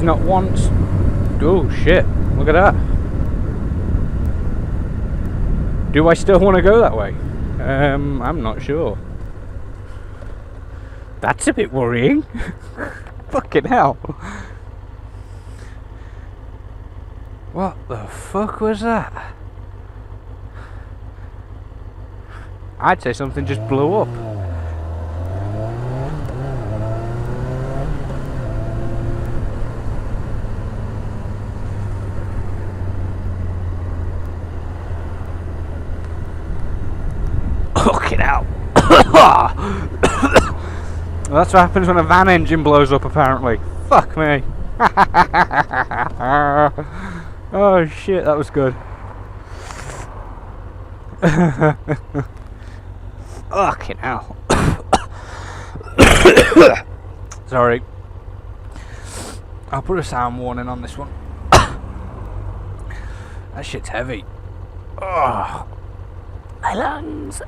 not once... Oh shit, look at that. Do I still want to go that way? I'm not sure. That's a bit worrying. Fucking hell. What the fuck was that? I'd say something just blew up. Fucking hell. Well, that's what happens when a van engine blows up, apparently. Fuck me. Oh shit, that was good. Fucking hell. Sorry. I'll put a sound warning on this one. That shit's heavy. Oh, my lungs.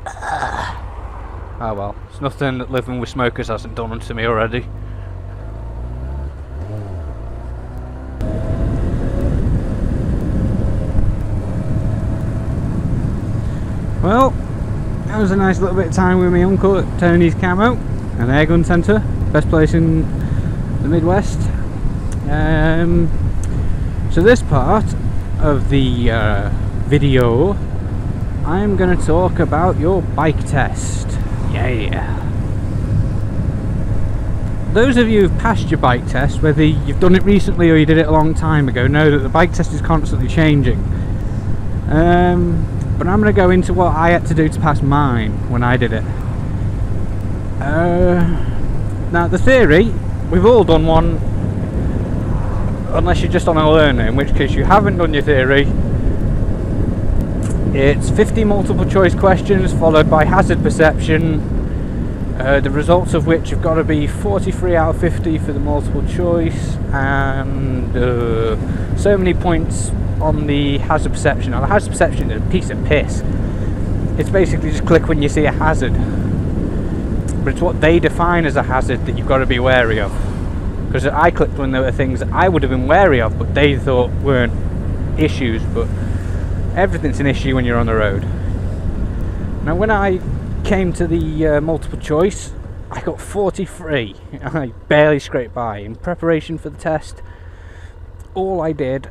Oh well, it's nothing that living with smokers hasn't done to me already. Well, that was a nice little bit of time with my uncle at Tony's Camo, an airgun centre, best place in the Midwest. So this part of the video, I'm going to talk about your bike test. Yeah. Those of you who've passed your bike test, whether you've done it recently or you did it a long time ago, know that the bike test is constantly changing. But I'm going to go into what I had to do to pass mine when I did it. Now the theory, we've all done one, unless you're just on a learner, in which case you haven't done your theory. It's 50 multiple choice questions followed by hazard perception, the results of which have got to be 43 out of 50 for the multiple choice, and so many points on the hazard perception. Now the hazard perception is a piece of piss. It's basically just click when you see a hazard, but it's what they define as a hazard that you've got to be wary of. Because I clicked when there were things that I would have been wary of but they thought weren't issues, but everything's an issue when you're on the road. Now when I came to the multiple choice, I got 43. I barely scraped by. In preparation for the test, all I did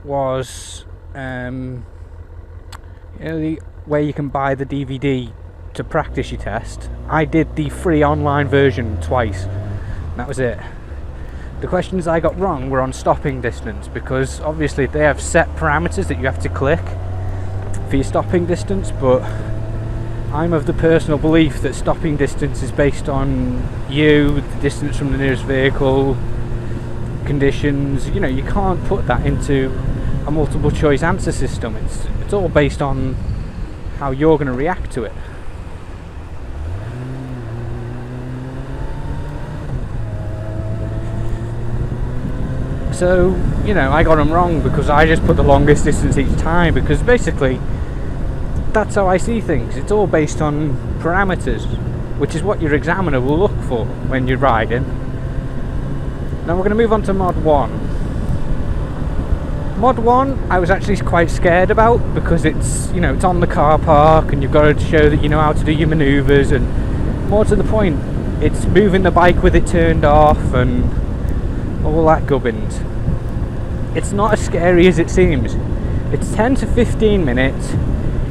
was where you can buy the DVD to practice your test. I did the free online version twice. That was it. The questions I got wrong were on stopping distance, because obviously they have set parameters that you have to click for your stopping distance, but I'm of the personal belief that stopping distance is based on you, the distance from the nearest vehicle, conditions. You know, you can't put that into a multiple choice answer system. It's all based on how you're going to react to it. So, you know, I got them wrong because I just put the longest distance each time, because basically that's how I see things. It's all based on parameters, which is what your examiner will look for when you're riding. Now we're going to move on to Mod 1. Mod 1 I was actually quite scared about, because it's, you know, it's on the car park and you've got to show that you know how to do your manoeuvres, and more to the point, it's moving the bike with it turned off and all that gubbins. It's not as scary as it seems. It's 10 to 15 minutes.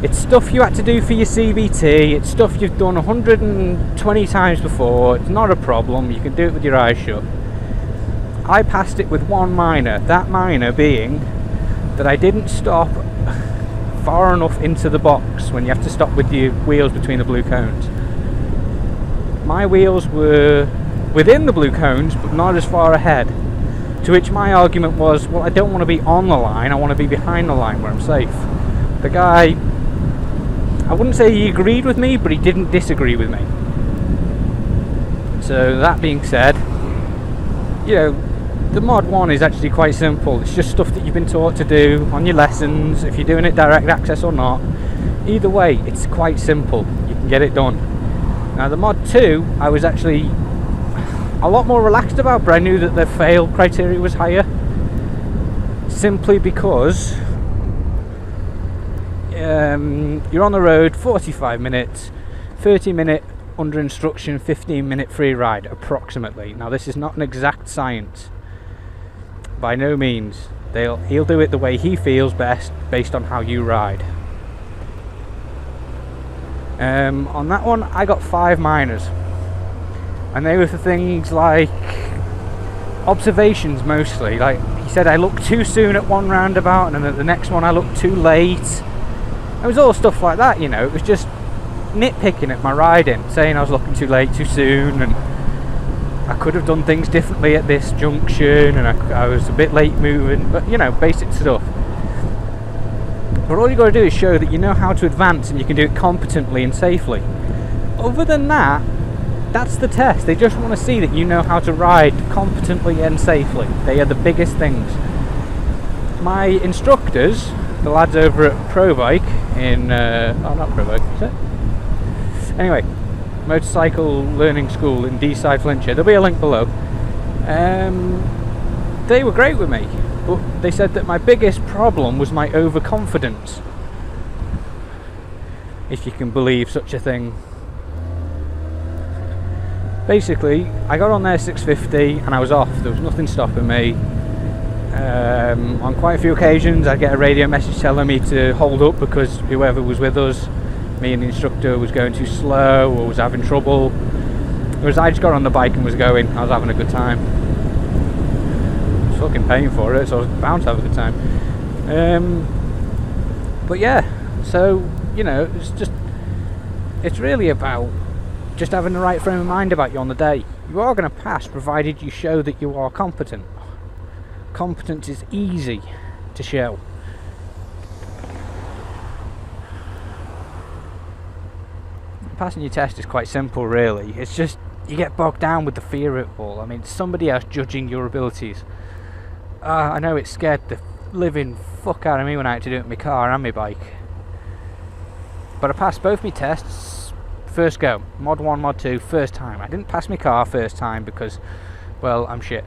It's stuff you had to do for your CBT. It's stuff you've done 120 times before. It's not a problem. You can do it with your eyes shut. I passed it with one minor. That minor being that I didn't stop far enough into the box when you have to stop with your wheels between the blue cones. My wheels were within the blue cones, but not as far ahead. To which my argument was, well, I don't want to be on the line, I want to be behind the line where I'm safe. The guy, I wouldn't say he agreed with me, but he didn't disagree with me. So that being said, you know, the Mod 1 is actually quite simple. It's just stuff that you've been taught to do on your lessons, if you're doing it direct access or not. Either way, it's quite simple. You can get it done. Now the Mod 2, I a lot more relaxed about, but I knew that the fail criteria was higher, simply because you're on the road 45 minutes, 30-minute under instruction, 15-minute free ride approximately. Now this is not an exact science, by no means. He'll do it the way he feels best based on how you ride. On that one I got 5 minors, and they were for things like observations mostly. Like he said I looked too soon at one roundabout, and then at the next one I looked too late. It was all stuff like that, you know. It was just nitpicking at my riding, saying I was looking too late too soon, and I could have done things differently at this junction, and I was a bit late moving, but you know, basic stuff. But all you got to do is show that you know how to advance and you can do it competently and safely. Other than that, that's the test. They just want to see that you know how to ride competently and safely. They are the biggest things. My instructors, the lads over at ProBike in not ProBike, is it? Anyway, motorcycle learning school in Deeside, Flintshire. There'll be a link below. They were great with me, but they said that my biggest problem was my overconfidence, if you can believe such a thing. Basically, I got on there 6:50 and I was off. There was nothing stopping me. On quite a few occasions I'd get a radio message telling me to hold up because whoever was with us, me and the instructor, was going too slow or was having trouble. Whereas I just got on the bike and was going. I was having a good time. I was fucking paying for it, so I was bound to have a good time. But yeah, so you know, it's really about just having the right frame of mind about you on the day. You are going to pass provided you show that you are competent. Competence is easy to show. Passing your test is quite simple, really. It's just you get bogged down with the fear of it all. I mean, somebody else judging your abilities. I know it scared the living fuck out of me when I had to do it in my car and my bike. But I passed both my tests first go. Mod 1, Mod 2, first time. I didn't pass my car first time because, well, I'm shit.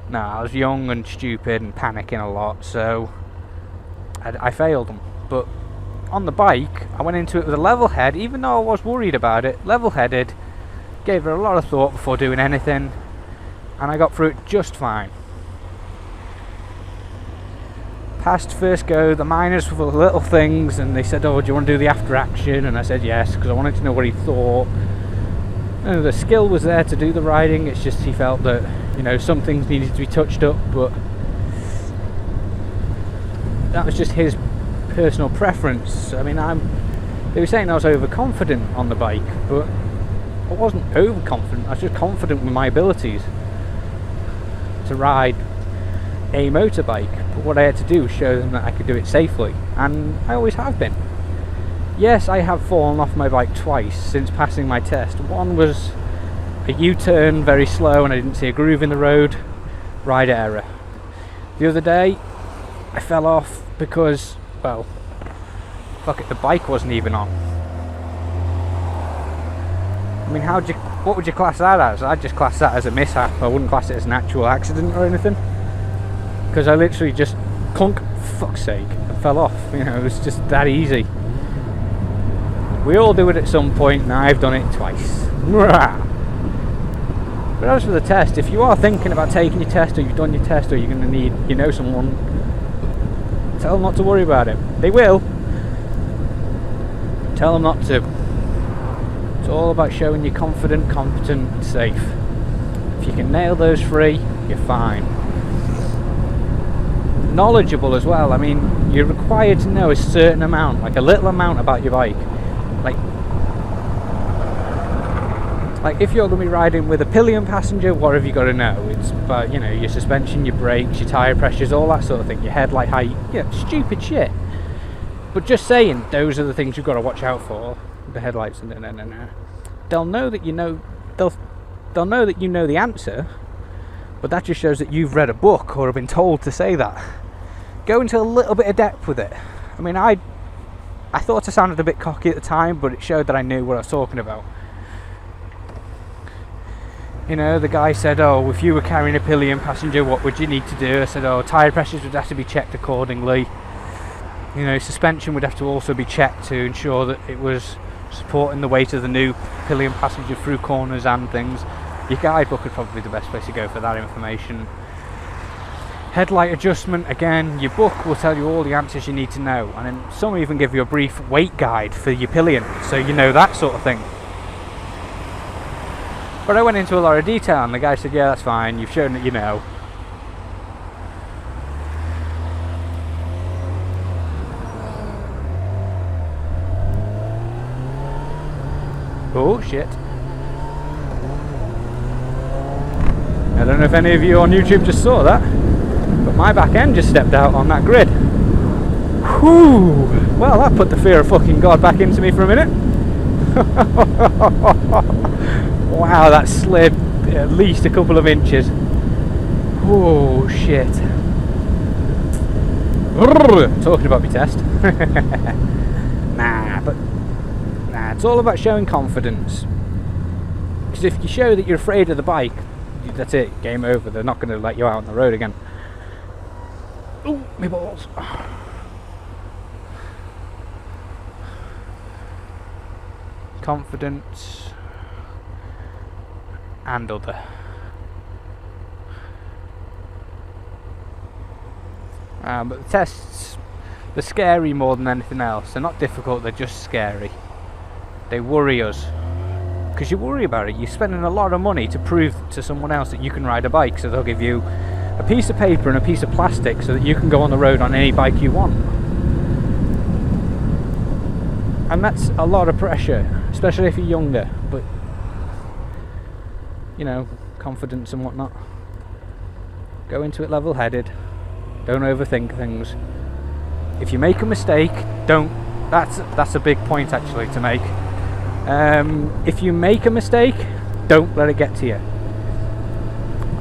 No, I was young and stupid and panicking a lot, so I failed them. But on the bike, I went into it with a level head, even though I was worried about it. Level-headed, gave it a lot of thought before doing anything, and I got through it just fine. Passed first go. The minors were little things, and they said, "Oh, do you want to do the after action?" And I said yes, because I wanted to know what he thought. And the skill was there to do the riding. It's just he felt that, you know, some things needed to be touched up, but that was just his personal preference. I mean, they were saying I was overconfident on the bike, but I wasn't overconfident. I was just confident with my abilities to ride a motorbike. But what I had to do was show them that I could do it safely, and I always have been. Yes, I have fallen off my bike twice since passing my test. One was a U-turn, very slow, and I didn't see a groove in the road. Rider error. The other day, I fell off because, well, fuck it, the bike wasn't even on. I mean, what would you class that as? I'd just class that as a mishap. I wouldn't class it as an actual accident or anything, because I literally just clunk, fuck's sake, and fell off. You know, it was just that easy. We all do it at some point, and I've done it twice. But as for the test, if you are thinking about taking your test, or you've done your test, or you're going to need, you know, someone, tell them not to worry about it. They will. Tell them not to. It's all about showing you're confident, competent, and safe. If you can nail those three, you're fine. Knowledgeable as well. I mean, you're required to know a certain amount, like a little amount about your bike. Like if you're going to be riding with a pillion passenger, what have you got to know? It's about, you know, your suspension, your brakes, your tyre pressures, all that sort of thing, your headlight height, stupid shit. But just saying, those are the things you've got to watch out for. The headlights, they'll know that you know, they'll know that you know the answer, but that just shows that you've read a book or have been told to say that. Go into a little bit of depth with it. I mean, I thought I sounded a bit cocky at the time, but it showed that I knew what I was talking about. You know, the guy said, oh, if you were carrying a pillion passenger, what would you need to do? I said, oh, tyre pressures would have to be checked accordingly. You know, suspension would have to also be checked to ensure that it was supporting the weight of the new pillion passenger through corners and things. Your guidebook would probably be the best place to go for that information. Headlight adjustment, again, your book will tell you all the answers you need to know, and then some even give you a brief weight guide for your pillion, so you know that sort of thing. But I went into a lot of detail, and the guy said, yeah, that's fine, you've shown that you know. Oh shit. I don't know if any of you on YouTube just saw that, but my back end just stepped out on that grid. Whew! Well, that put the fear of fucking God back into me for a minute. Wow, that slid at least a couple of inches. Oh shit. Talking about my test. Nah, it's all about showing confidence. Because if you show that you're afraid of the bike, that's it, game over. They're not going to let you out on the road again. Oh, my balls. Confidence and other. But the tests, they're scary more than anything else. They're not difficult, they're just scary. They worry us. Because you worry about it. You're spending a lot of money to prove to someone else that you can ride a bike, so they'll give you a piece of paper and a piece of plastic so that you can go on the road on any bike you want. And that's a lot of pressure, especially if you're younger, but you know, confidence and whatnot. Go into it level-headed. Don't overthink things. If you make a mistake, don't. That's a big point actually to make. If you make a mistake, don't let it get to you.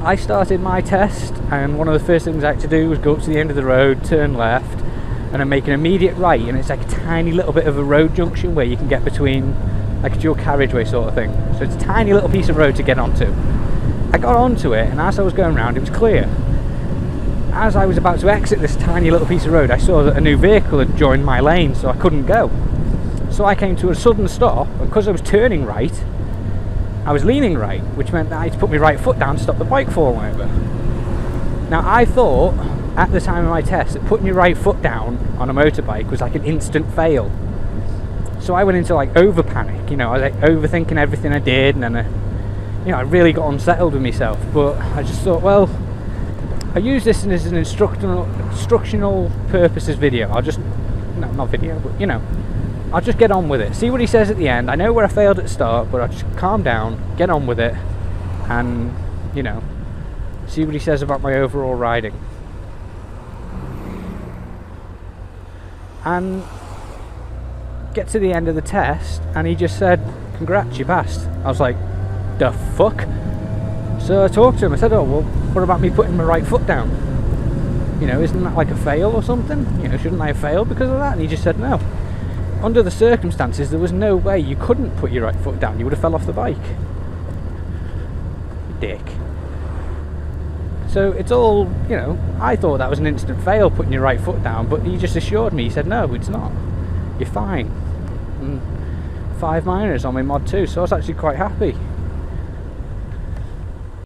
I started my test, and one of the first things I had to do was go up to the end of the road, turn left, and then make an immediate right, and it's like a tiny little bit of a road junction where you can get between, like a dual carriageway sort of thing. So it's a tiny little piece of road to get onto. I got onto it, and as I was going around, it was clear. As I was about to exit this tiny little piece of road, I saw that a new vehicle had joined my lane, so I couldn't go. So I came to a sudden stop, and because I was turning right, I was leaning right, which meant that I had to put my right foot down to stop the bike falling over. Now I thought, at the time of my test, that putting your right foot down on a motorbike was like an instant fail. So I went into like over panic, you know, I was like overthinking everything I did, and then I really got unsettled with myself. But I just thought, well, I use this as an instructional purposes video. I'll just, no, not video, but I'll just get on with it. See what he says at the end. I know where I failed at the start, but I'll just calm down, get on with it, and, see what he says about my overall riding. And get to the end of the test, and he just said, "Congrats, you passed." I was like, the fuck? So I talked to him. I said, "Oh, well, what about me putting my right foot down? Isn't that like a fail or something? Shouldn't I have failed because of that?" And he just said, "No. Under the circumstances, there was no way you couldn't put your right foot down. You would have fell off the bike." Dick. So it's all, I thought that was an instant fail, putting your right foot down, but he just assured me, he said, "No, it's not. You're fine." And 5 minors on my mod 2, so I was actually quite happy.